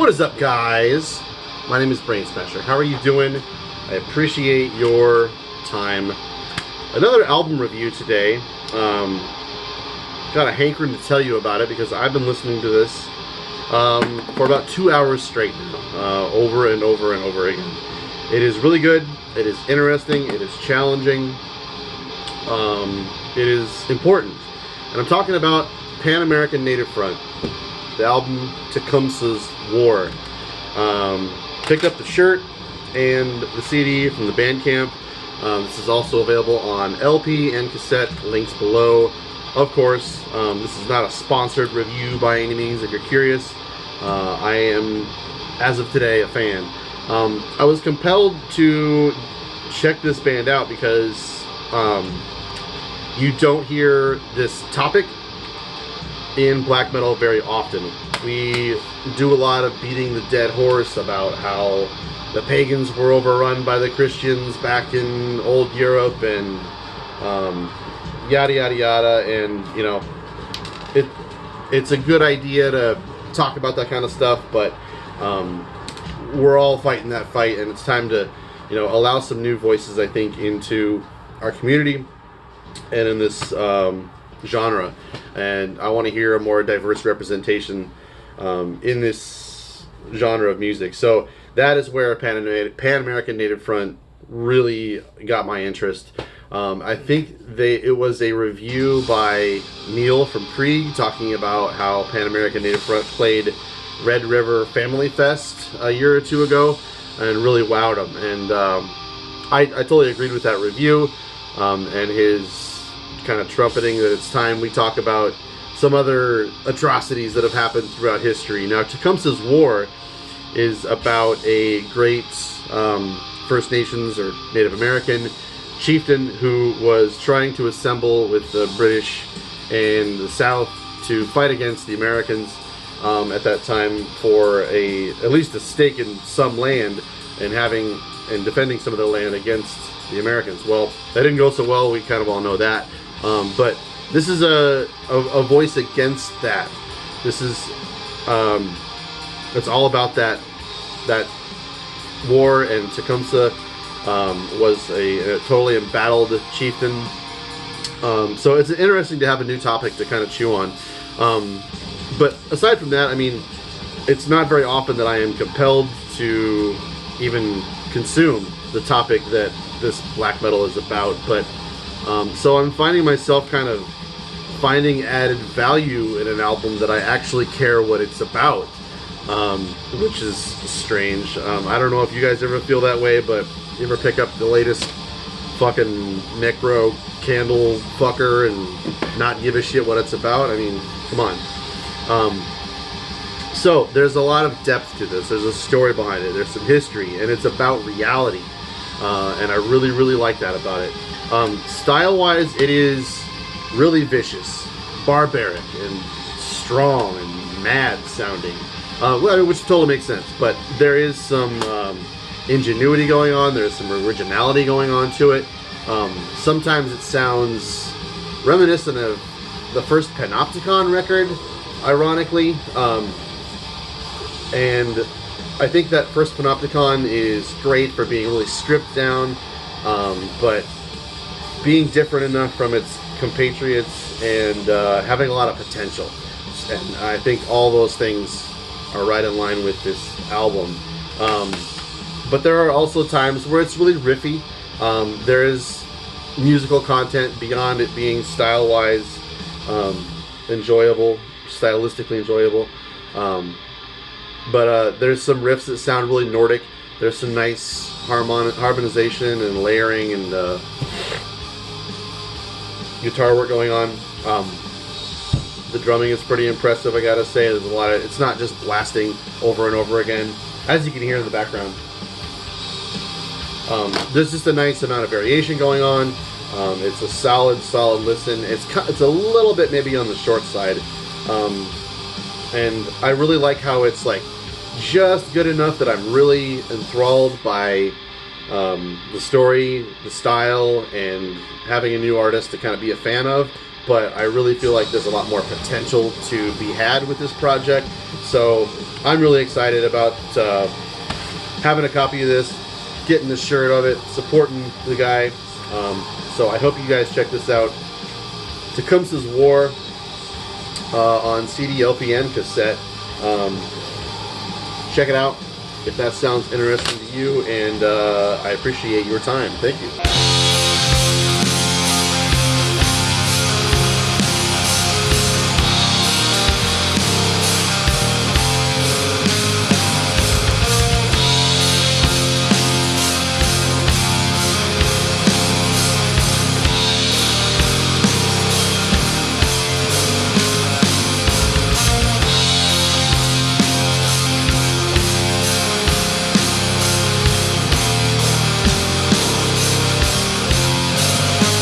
What is up, guys? My name is Brainsmasher. How are you doing? I appreciate your time. Another album review today. Got a hankering to tell you about it because I've been listening to this for about 2 hours straight now, over and over and over again. It is really good. It is interesting. It is challenging. It is important. And I'm talking about Pan-Amerikan Native Front, the album Tecumseh's War. Picked up the shirt and the CD from the Bandcamp. This is also available on LP and cassette, links below. Of course, this is not a sponsored review by any means. If you're curious, I am, as of today, a fan. I was compelled to check this band out because you don't hear this topic in black metal very often. We do a lot of beating the dead horse about how the pagans were overrun by the Christians back in old Europe and yada yada yada, and you know, it's a good idea to talk about that kind of stuff, but we're all fighting that fight, and it's time to, you know, allow some new voices, I think, into our community and in this genre. And I want to hear a more diverse representation in this genre of music. So that is where Pan-Amerikan Native Front really got my interest. I think it was a review by Neil from Krieg talking about how Pan-Amerikan Native Front played Red River Family Fest a year or two ago and really wowed him. And I totally agreed with that review and his kind of trumpeting that it's time we talk about some other atrocities that have happened throughout history. Now, Tecumseh's War is about a great First Nations or Native American chieftain who was trying to assemble with the British and the South to fight against the Americans at that time for at least a stake in some land and defending some of their land against the Americans. Well, that didn't go so well. We kind of all know that. But this is a voice against that. This is it's all about that war, and Tecumseh was a totally embattled chieftain. So it's interesting to have a new topic to kind of chew on. But aside from that, I mean, it's not very often that I am compelled to even consume the topic that this black metal is about. But so I'm finding myself kind of finding added value in an album that I actually care what it's about, which is strange. I don't know if you guys ever feel that way, but you ever pick up the latest fucking necro candle fucker and not give a shit what it's about? I mean, come on. So there's a lot of depth to this. There's a story behind it. There's some history, and it's about reality. And I really, really like that about it. Style-wise, it is really vicious, barbaric, and strong and mad sounding. Which totally makes sense. But there is some ingenuity going on. There's some originality going on to it. Sometimes it sounds reminiscent of the first Panopticon record, ironically. And I think that first Panopticon is great for being really stripped down, but being different enough from its compatriots and having a lot of potential. And I think all those things are right in line with this album. But there are also times where it's really riffy. There is musical content beyond it being style-wise enjoyable, stylistically enjoyable. But there's some riffs that sound really Nordic. There's some nice harmonization and layering and guitar work going on. The drumming is pretty impressive, I gotta say. There's a lot of, it's not just blasting over and over again, as you can hear in the background. There's just a nice amount of variation going on. It's a solid listen. It's a little bit maybe on the short side. And I really like how it's like just good enough that I'm really enthralled by the story, the style, and having a new artist to kind of be a fan of. But I really feel like there's a lot more potential to be had with this project. So I'm really excited about having a copy of this, getting the shirt of it, supporting the guy. So I hope you guys check this out. Tecumseh's War on CD, LP, and cassette. Check it out if that sounds interesting to you, and I appreciate your time. Thank you.